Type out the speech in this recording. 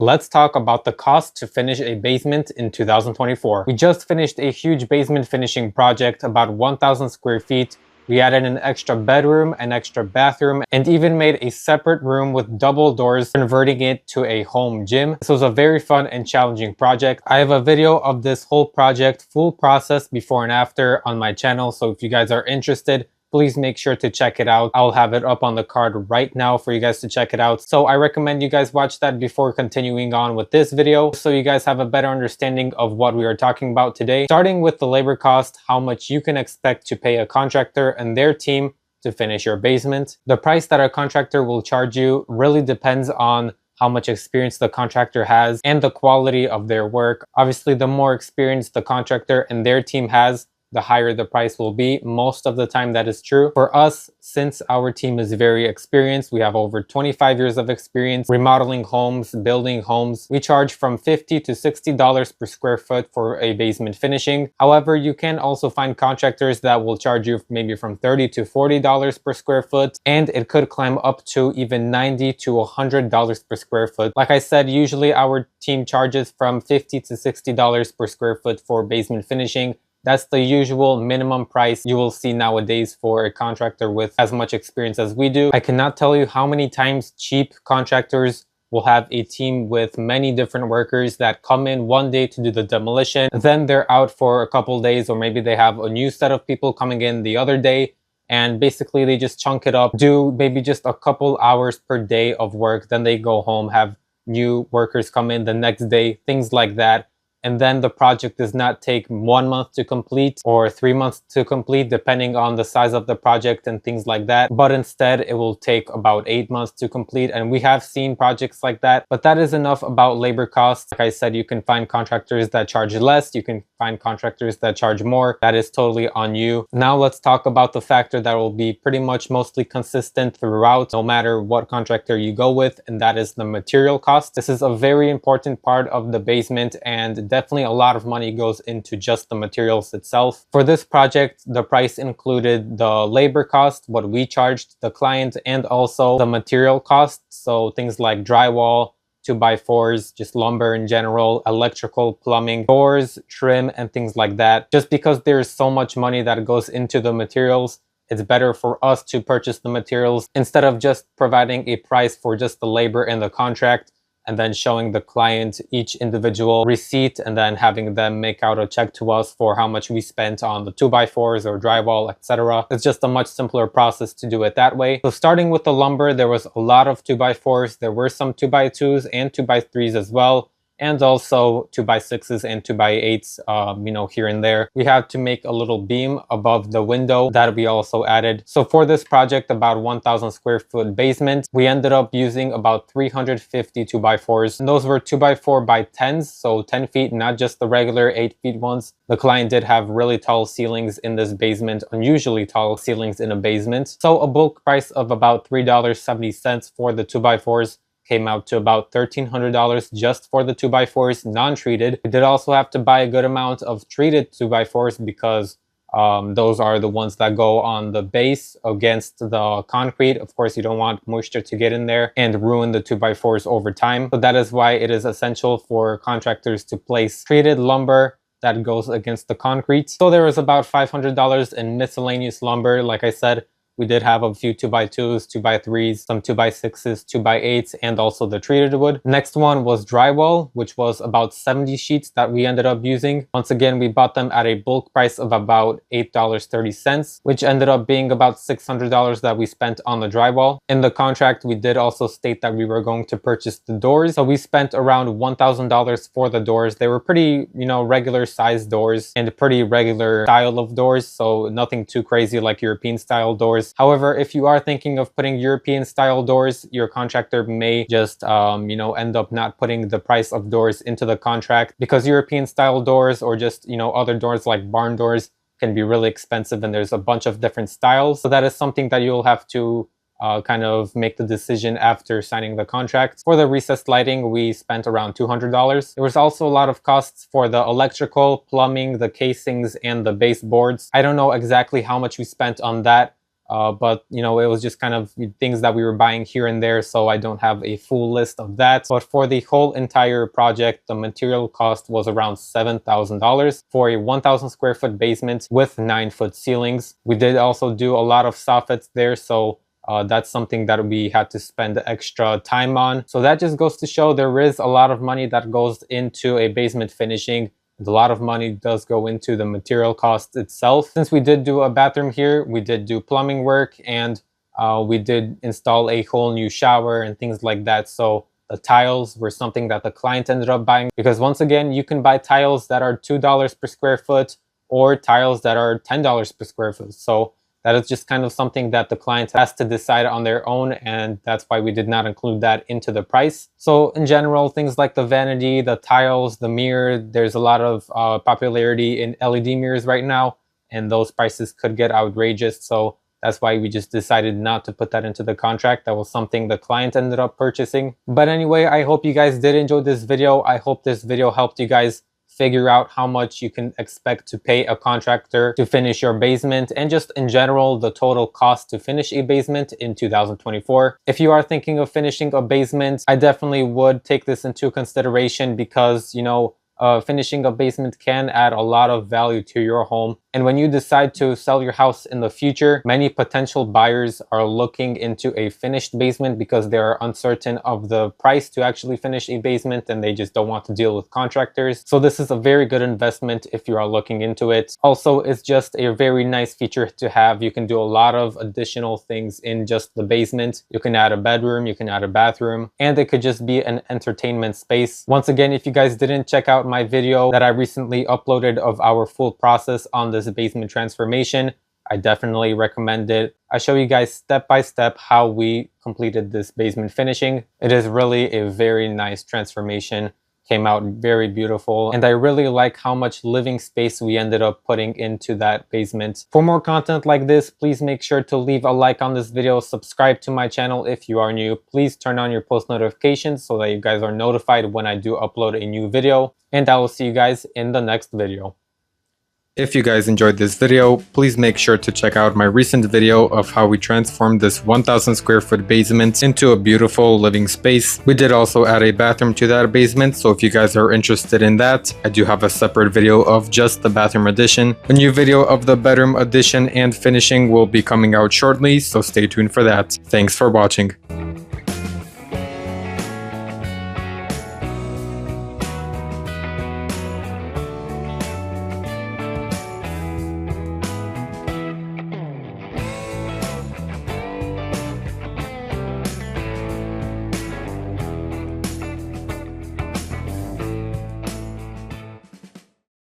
Let's talk about the cost to finish a basement in 2024. We just finished a huge basement finishing project, about 1,000 square feet. We added an extra bedroom, an extra bathroom, and even made a separate room with double doors, converting it to a home gym. This was a very fun and challenging project. I have a video of this whole project, full process before and after, on my channel, so if you guys are interested, please make sure to check it out. I'll have it up on the card right now for you guys to check it out. So I recommend you guys watch that before continuing on with this video, so you guys have a better understanding of what we are talking about today. Starting with the labor cost, how much you can expect to pay a contractor and their team to finish your basement. The price that a contractor will charge you really depends on how much experience the contractor has and the quality of their work. Obviously, the more experience the contractor and their team has, the higher the price will be. Most of the time that is true. For us, since our team is very experienced, we have over 25 years of experience remodeling homes, building homes, we charge from $50 to $60 per square foot for a basement finishing. However, you can also find contractors that will charge you maybe from $30 to $40 per square foot, and it could climb up to even $90 to $100 per square foot. Like I said, usually our team charges from $50 to $60 per square foot for basement finishing. That's the usual minimum price you will see nowadays for a contractor with as much experience as we do. I cannot tell you how many times cheap contractors will have a team with many different workers that come in one day to do the demolition, then they're out for a couple days, or maybe they have a new set of people coming in the other day, and basically they just chunk it up, do maybe just a couple hours per day of work, then they go home, have new workers come in the next day, things like that. And then the project does not take 1 month to complete or 3 months to complete, depending on the size of the project and things like that. But instead, it will take about 8 months to complete. And we have seen projects like that. But that is enough about labor costs. Like I said, you can find contractors that charge less. You can find contractors that charge more. That is totally on you. Now let's talk about the factor that will be pretty much mostly consistent throughout, no matter what contractor you go with, and that is the material cost. This is a very important part of the basement, and definitely a lot of money goes into just the materials itself. For this project, the price included the labor cost, what we charged the client, and also the material cost. So things like drywall, 2x4s, just lumber in general, electrical, plumbing, doors, trim, and things like that. Just because there's so much money that goes into the materials, it's better for us to purchase the materials instead of just providing a price for just the labor and the contract, and then showing the client each individual receipt and then having them make out a check to us for how much we spent on the 2x4s or drywall, etc. It's just a much simpler process to do it that way. So starting with the lumber, there was a lot of 2x4s. There were some 2x2s and 2x3s as well, and also 2x6s and 2x8s, you know, here and there. We had to make a little beam above the window that we also added. So for this project, about 1,000 square foot basement, we ended up using about 350 2x4s. And those were 2x4 by 10s, so 10 feet, not just the regular 8 feet ones. The client did have really tall ceilings in this basement, unusually tall ceilings in a basement. So a bulk price of about $3.70 for the 2x4s came out to about $1,300 just for the 2x4s, non-treated. We did also have to buy a good amount of treated 2x4s because those are the ones that go on the base against the concrete. Of course, you don't want moisture to get in there and ruin the 2x4s over time. So that is why it is essential for contractors to place treated lumber that goes against the concrete. So there was about $500 in miscellaneous lumber. Like I said, we did have a few 2x2s, 2x3s, some 2x6s, 2x8s, and also the treated wood. Next one was drywall, which was about 70 sheets that we ended up using. Once again, we bought them at a bulk price of about $8.30, which ended up being about $600 that we spent on the drywall. In the contract, we did also state that we were going to purchase the doors. So we spent around $1,000 for the doors. They were pretty, you know, regular size doors and a pretty regular style of doors. So nothing too crazy like European style doors. However, if you are thinking of putting European style doors, your contractor may just, you know, end up not putting the price of doors into the contract, because European style doors or just, you know, other doors like barn doors can be really expensive, and there's a bunch of different styles. So that is something that you'll have to kind of make the decision after signing the contract. For the recessed lighting, we spent around $200. There was also a lot of costs for the electrical, plumbing, the casings, and the baseboards. I don't know exactly how much we spent on that. but you know, it was just kind of things that we were buying here and there, so I don't have a full list of that. But for the whole entire project, the material cost was around $7,000 for a 1,000 square foot basement with 9-foot ceilings. We did also do a lot of soffits there, so that's something that we had to spend extra time on. So that just goes to show there is a lot of money that goes into a basement finishing. A lot of money does go into the material cost itself. Since we did do a bathroom here, we did do plumbing work, and we did install a whole new shower and things like that. So the tiles were something that the client ended up buying, because once again, you can buy tiles that are $2 per square foot or tiles that are $10 per square foot. So that is just kind of something that the client has to decide on their own, and that's why we did not include that into the price. So in general, things like the vanity, the tiles, the mirror, there's a lot of popularity in LED mirrors right now, and those prices could get outrageous. So that's why we just decided not to put that into the contract. That was something the client ended up purchasing. But anyway, I hope you guys did enjoy this video. I hope this video helped you guys figure out how much you can expect to pay a contractor to finish your basement, and just in general the total cost to finish a basement in 2024. If you are thinking of finishing a basement, I definitely would take this into consideration, because you know, finishing a basement can add a lot of value to your home. And when you decide to sell your house in the future, many potential buyers are looking into a finished basement because they are uncertain of the price to actually finish a basement, and they just don't want to deal with contractors. So this is a very good investment if you are looking into it. Also, it's just a very nice feature to have. You can do a lot of additional things in just the basement. You can add a bedroom, you can add a bathroom, and it could just be an entertainment space. Once again, if you guys didn't check out my video that I recently uploaded of our full process on this basement transformation, I definitely recommend it. I show you guys step by step how we completed this basement finishing. It is really a very nice transformation. Came out very beautiful, and I really like how much living space we ended up putting into that basement. For more content like this, please make sure to leave a like on this video, subscribe to my channel if you are new. Please turn on your post notifications so that you guys are notified when I do upload a new video, and I will see you guys in the next video. If you guys enjoyed this video, please make sure to check out my recent video of how we transformed this 1,000 square foot basement into a beautiful living space. We did also add a bathroom to that basement, so if you guys are interested in that, I do have a separate video of just the bathroom addition. A new video of the bedroom addition and finishing will be coming out shortly, so stay tuned for that. Thanks for watching.